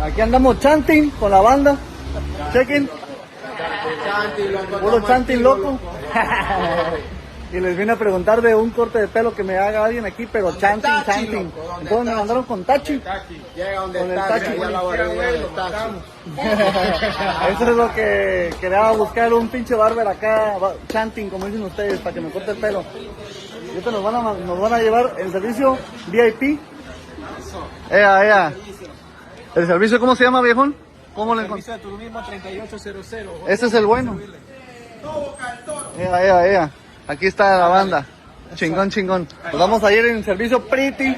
Aquí andamos chanting con la banda. Chequen. Puro chanting loco. Y les vine a preguntar de un corte de pelo que me haga alguien aquí, pero chanting. Entonces me mandaron con Tachi. Con el Tachi. Eso es lo que quería buscar, un pinche barber acá, chanting, como dicen ustedes, para que me corte el pelo. Y ahorita nos van a llevar el servicio VIP. Ea. ¿El servicio cómo se llama, viejón? ¿Cómo lo encontré? Servicio de turismo 3800. Ese es el bueno. Ea. Aquí está la banda. Chingón. Nos vamos a ir en servicio pretty.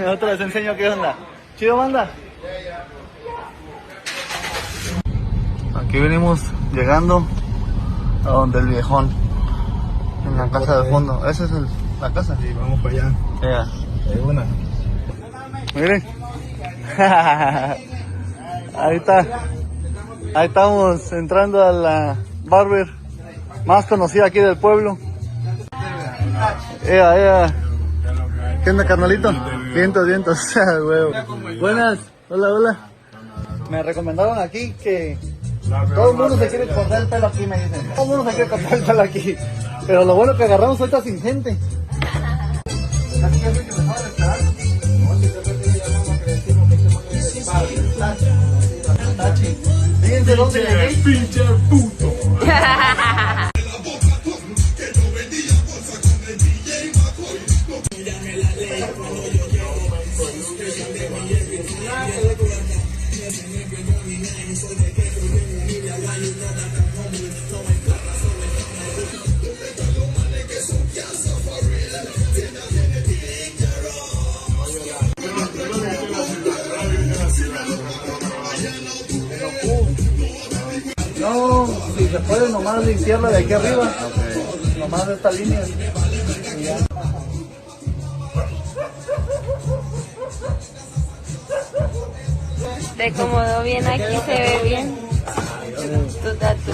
Otro les enseño qué onda. Chido, banda. Aquí venimos llegando a donde el viejón. En la casa del fondo. Esa es la casa. Sí, vamos para allá. Yeah. Es una. Miren. Ahí está. Ahí estamos entrando a la barber más conocida aquí del pueblo. Ea. ¿Qué onda, carnalito? Vientos. Huevo. Buenas. Hola. Me recomendaron aquí que todo el mundo se quiere cortar el pelo aquí, me dicen. Todo el mundo se quiere cortar el pelo aquí. Pero lo bueno que agarramos ahorita sin gente. Fíjense dónde llegué. Pinche puto. No, si se puede nomás limpiarla de aquí arriba. Nomás de esta línea. Y ya. Te acomodó bien aquí, se ve bien. Tu tatu.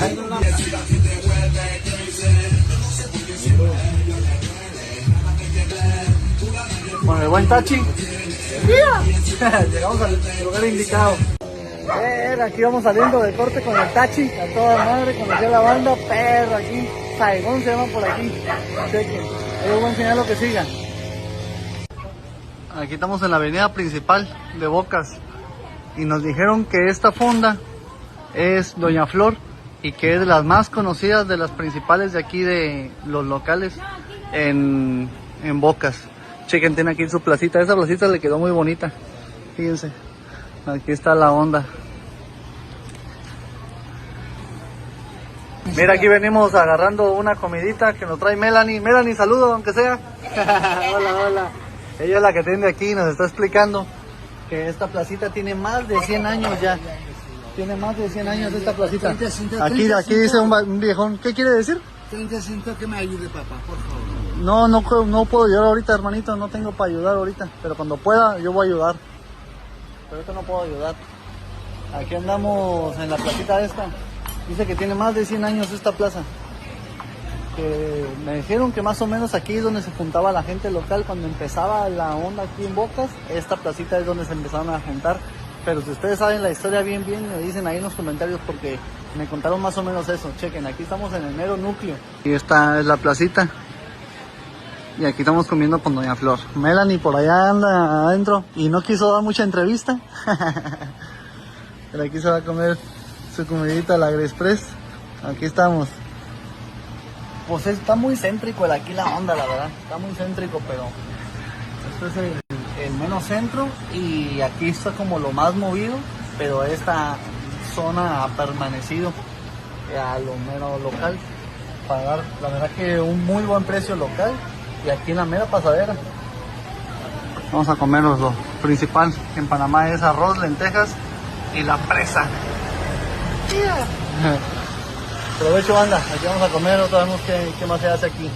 Con el buen Tachi. Llegamos al lugar indicado. Aquí vamos saliendo del corte con el Tachi. A toda madre, conocí a la banda. Perro aquí. Saigón se llama por aquí. Chequen. Les voy a enseñar lo que siga. Aquí estamos en la avenida principal de Bocas. Y nos dijeron que esta fonda es Doña Flor y que es de las más conocidas, de las principales de aquí de los locales en Bocas. Chequen, tiene aquí su placita. Esa placita le quedó muy bonita. Fíjense, aquí está la onda. Mira, aquí venimos agarrando una comidita que nos trae Melanie. Melanie, saludo, aunque sea. Hola. Ella es la que atiende aquí y nos está explicando que esta placita tiene más de 100 años ya. Tiene más de 100 años esta placita. Aquí dice un viejón. ¿Qué quiere decir? 35 que me ayude, papá, por favor. No puedo ayudar ahorita, hermanito. No tengo para ayudar ahorita. Pero cuando pueda, yo voy a ayudar. Pero ahorita no puedo ayudar. Aquí andamos en la placita esta. Dice que tiene más de 100 años esta plaza. Que me dijeron que más o menos aquí es donde se juntaba la gente local cuando empezaba la onda aquí en Bocas. Esta placita es donde se empezaron a juntar. Pero si ustedes saben la historia bien, me dicen ahí en los comentarios porque me contaron más o menos eso. Chequen, aquí estamos en el mero núcleo. Y esta es la placita. Y aquí estamos comiendo con Doña Flor. Melanie por allá anda adentro y no quiso dar mucha entrevista. Pero aquí se va a comer su comidita, la Express. Aquí estamos. Pues está muy céntrico aquí la onda, la verdad. Está muy céntrico, pero esto es el menos centro y aquí está como lo más movido, pero esta zona ha permanecido a lo mero local. Pagar, la verdad que un muy buen precio local y aquí en la mera pasadera. Vamos a comernos lo principal en Panamá es arroz, lentejas y la presa. Yeah. Provecho, banda, aquí vamos a comer, no sabemos qué más se hace aquí.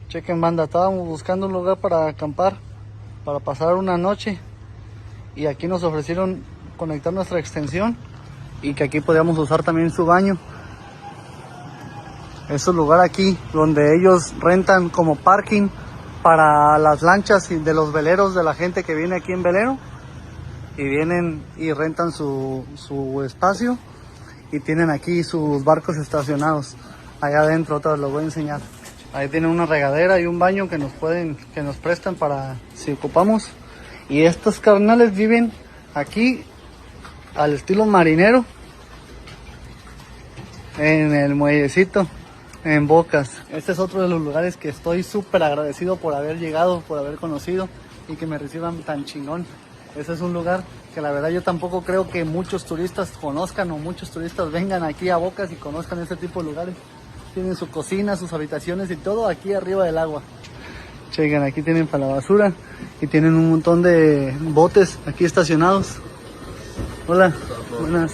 Chequen, banda, estábamos buscando un lugar para acampar, para pasar una noche y aquí nos ofrecieron conectar nuestra extensión y que aquí podíamos usar también su baño. Es un lugar aquí donde ellos rentan como parking para las lanchas y de los veleros de la gente que viene aquí en velero. y vienen y rentan su espacio y tienen aquí sus barcos estacionados. Allá adentro, otra vez los voy a enseñar. Ahí tienen una regadera y un baño que nos prestan para si ocupamos. Y estos carnales viven aquí al estilo marinero, en el muellecito, en Bocas. Este es otro de los lugares que estoy súper agradecido por haber llegado, por haber conocido y que me reciban tan chingón. Ese es un lugar que la verdad yo tampoco creo que muchos turistas conozcan o muchos turistas vengan aquí a Bocas y conozcan este tipo de lugares. Tienen su cocina, sus habitaciones y todo aquí arriba del agua. Chequen, aquí tienen para la basura y tienen un montón de botes aquí estacionados. Hola, buenas.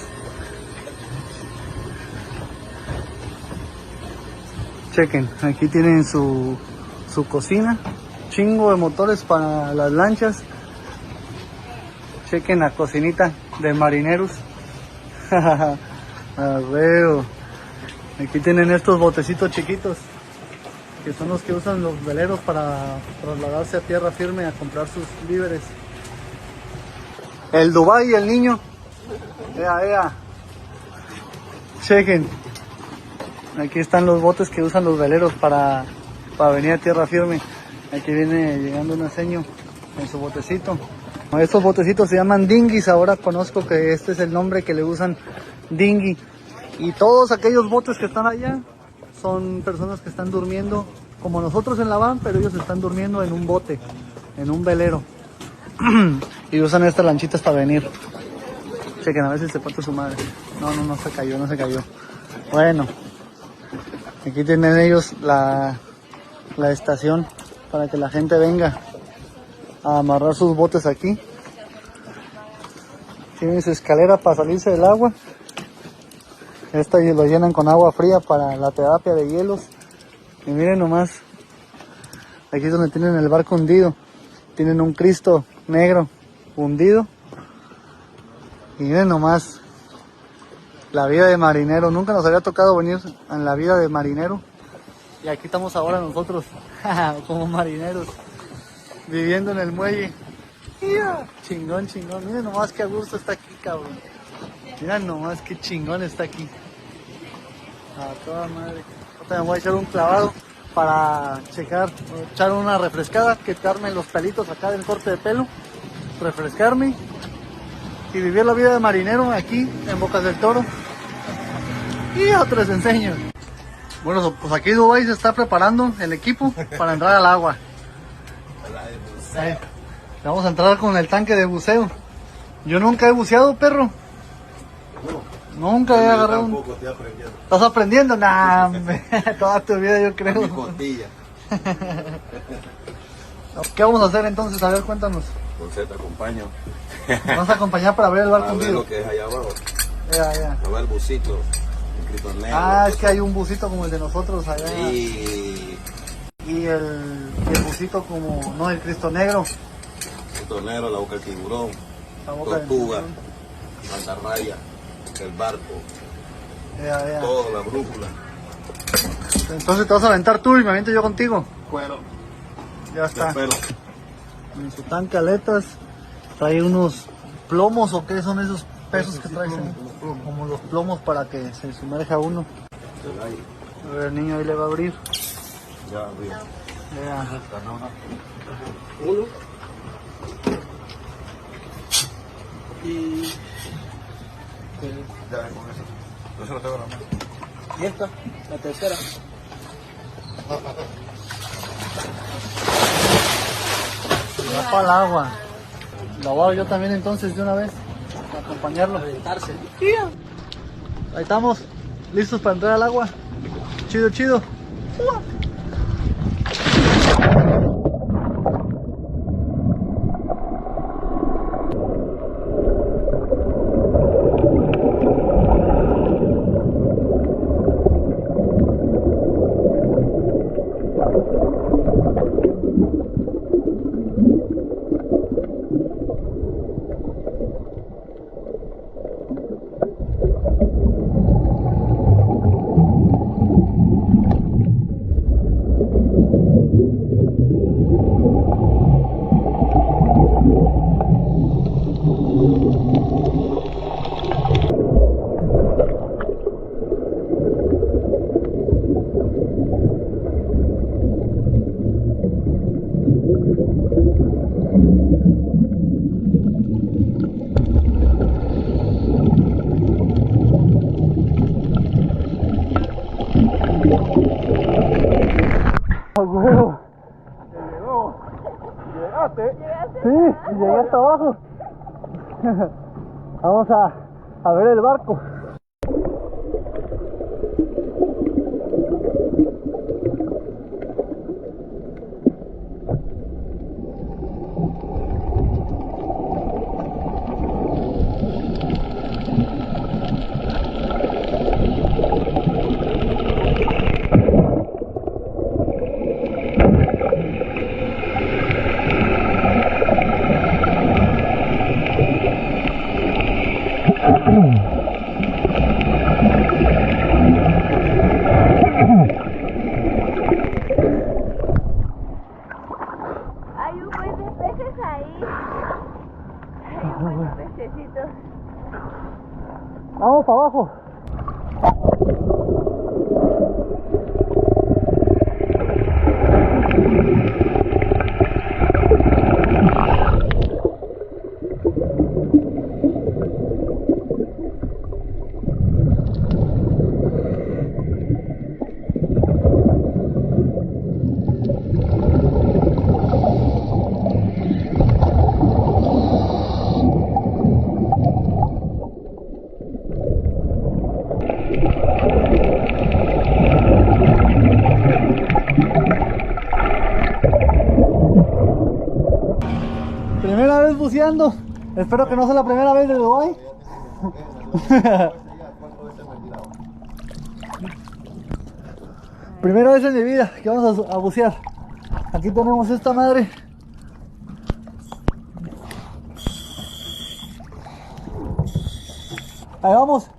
Chequen, aquí tienen su cocina, chingo de motores para las lanchas. Chequen la cocinita de marineros. Arreo. Aquí tienen estos botecitos chiquitos, que son los que usan los veleros para trasladarse a tierra firme a comprar sus víveres. El Dubai y el niño. Ea. Chequen. Aquí están los botes que usan los veleros para venir a tierra firme. Aquí viene llegando un seño en su botecito. Estos botecitos se llaman dinghies. Ahora conozco que este es el nombre que le usan, dinghy. Y todos aquellos botes que están allá son personas que están durmiendo como nosotros en la van, pero ellos están durmiendo en un bote, en un velero. Y usan estas lanchitas para venir. Chequen, a ver si se parte su madre. No se cayó. Bueno, aquí tienen ellos la estación para que la gente venga a amarrar sus botes aquí. Tienen su escalera para salirse del agua. Esta lo llenan con agua fría para la terapia de hielos. Y miren nomás, aquí es donde tienen el barco hundido. Tienen un Cristo negro hundido. Y miren nomás, la vida de marinero. Nunca nos había tocado venir en la vida de marinero. Y aquí estamos ahora nosotros, como marineros, viviendo en el muelle. Chingón. Miren nomás qué a gusto está aquí, cabrón. Mira nomás qué chingón está aquí. A toda madre. Ahorita me voy a echar un clavado para echar una refrescada, quitarme los pelitos acá del corte de pelo, refrescarme y vivir la vida de marinero aquí en Bocas del Toro. Y otros les enseño. Bueno, pues aquí Dubái se está preparando el equipo para entrar al agua. Vamos a entrar con el tanque de buceo. Yo nunca he buceado, perro. Nunca he agarrado un... Estoy aprendiendo. ¿Estás aprendiendo? Nah, hombre. Toda tu vida yo creo. Mi costilla. ¿Qué vamos a hacer entonces? A ver, cuéntanos. Entonces te acompaño. Vamos a acompañar para ver el barco A ver hundido. lo que es allá abajo. Ya. A ver el busito. El Cristo negro. Ah, es que hay un busito como el de nosotros allá. Y el busito como... No, el Cristo negro. el tornero, la boca del tiburón. La boca del Tortuga. tiburón. Mantarraya. El barco. Ya. Todo, la brújula. Entonces te vas a aventar tú y me aviento yo contigo. Cuero. Ya está. Pelo. En su tanque aletas trae unos plomos, o qué son esos pesos que trae, como los plomos para que se sumerja uno. A ver, el niño ahí le va a abrir. Ya, bien. Ya. Uno. Y Ya ven con eso. Yo se lo tengo en la mano. y esta, la tercera. Y va para el agua. Lo voy yo también entonces de una vez, para acompañarlo. Ahí estamos, listos para entrar al agua. Chido. A huevo. Llegaste. Sí, y llegué hasta abajo. Vamos a ver el barco. Hay un buen de peces ahí. Hay un buen de pececitos. Vamos para abajo. Primera vez buceando. Espero que no sea la primera vez de Dubái. Primera vez en mi vida que vamos a bucear. Aquí tenemos esta madre. Ahí vamos.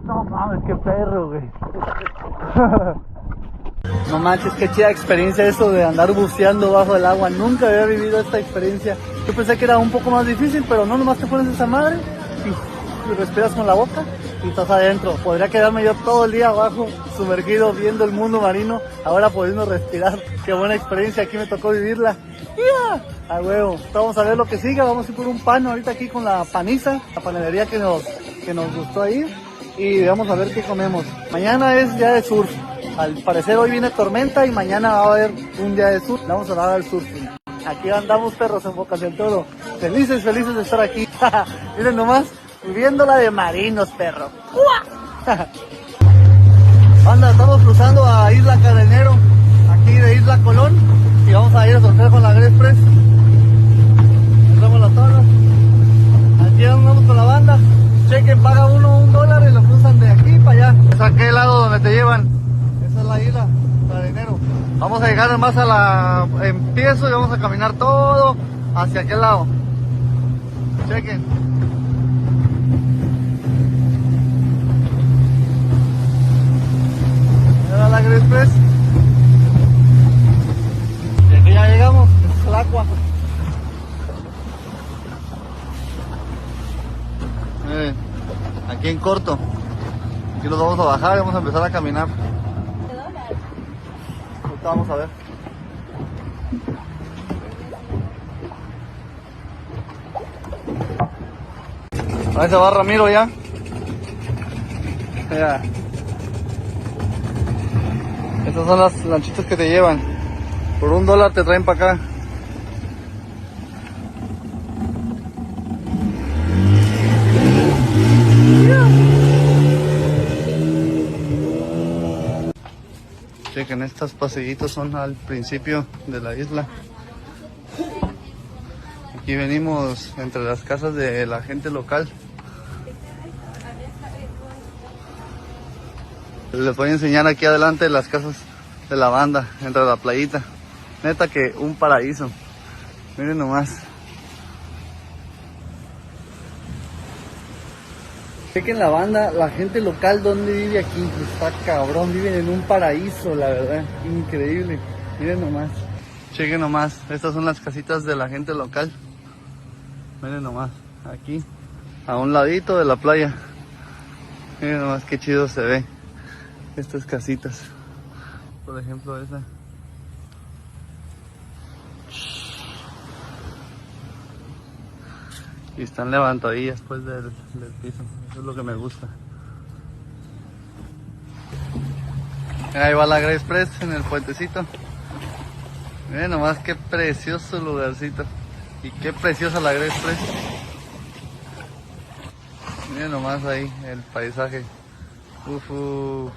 No mames, qué perro, güey. No manches, qué chida experiencia eso de andar buceando bajo el agua. Nunca había vivido esta experiencia. Yo pensé que era un poco más difícil, pero no, nomás te pones esa madre y respiras con la boca y estás adentro. Podría quedarme yo todo el día abajo, sumergido, viendo el mundo marino, ahora pudiendo respirar. Qué buena experiencia, aquí me tocó vivirla. ¡Ya! A huevo. Vamos a ver lo que sigue, vamos a ir por un pan ahorita aquí con la paniza, la panadería que nos gustó ir. Y vamos a ver qué comemos. Mañana es día de surf. Al parecer hoy viene tormenta y mañana va a haber un día de surf. Vamos a dar al surfing. Aquí andamos, perros, en Bocas del Toro. Felices de estar aquí. Miren nomás, viviéndola de marinos, perro. Anda, estamos cruzando a Isla Cadenero, aquí de Isla Colón. Y vamos a ir a sortear con la Express. Entramos las tablas. Aquí andamos con la banda. Chequen, paga uno $1 y lo cruzan de aquí para allá. Es aquel lado donde te llevan. Esa es la isla, Cadenero. Vamos a llegar más a la empiezo y vamos a caminar todo hacia aquel lado. Chequen. Mira la Express. Y aquí ya llegamos, es el agua. Miren, aquí en corto. Aquí los vamos a bajar y vamos a empezar a caminar. Ahorita vamos a ver. Ahí se va Ramiro ya. Mira. Estas son las lanchitas que te llevan. Por $1 te traen para acá. Chequen, estos pasillitos son al principio de la isla. Aquí venimos entre las casas de la gente local. Les voy a enseñar aquí adelante las casas de la banda, entre la playita. Neta que un paraíso. Miren nomás. Chequen la banda, la gente local donde vive aquí. Está cabrón, viven en un paraíso, la verdad. Increíble. Miren nomás. Chequen nomás, estas son las casitas de la gente local. Miren nomás, aquí, a un ladito de la playa. Miren nomás qué chido se ve estas casitas. Por ejemplo esa. Y están levantadillas pues del piso. Eso es lo que me gusta. Ahí va la Grey Express en el puentecito. Miren nomás qué precioso lugarcito. Y qué preciosa la Grey Express. Miren nomás ahí el paisaje. Uf.